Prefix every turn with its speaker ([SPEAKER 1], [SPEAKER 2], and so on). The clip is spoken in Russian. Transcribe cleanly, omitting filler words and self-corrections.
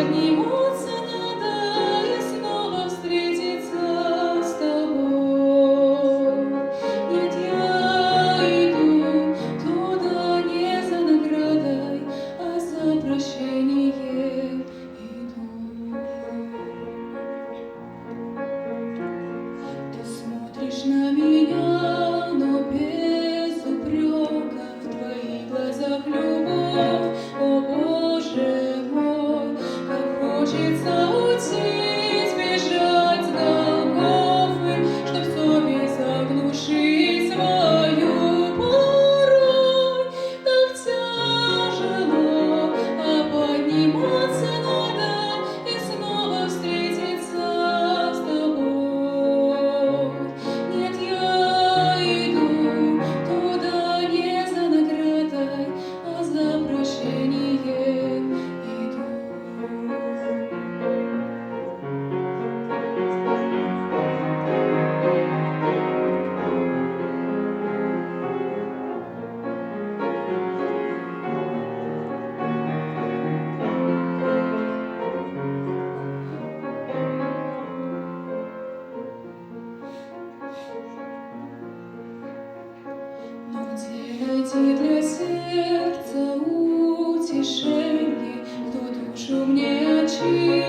[SPEAKER 1] подниматься надо и снова встретиться с тобой. Нет, я иду туда не за наградой, а за прощением иду. Ты смотришь на меня, но без упрека, в твоих глазах любовь, о Боже мой, как хочется уйти, сбежать с Голгофы, чтоб совесть заглушить свою порой. Так тяжело, а подниматься надо и снова встретиться с тобой. Нет, я иду туда не за наградой, а за прощением иду. Но где найти для сердца утешение, кто душу мне очистит?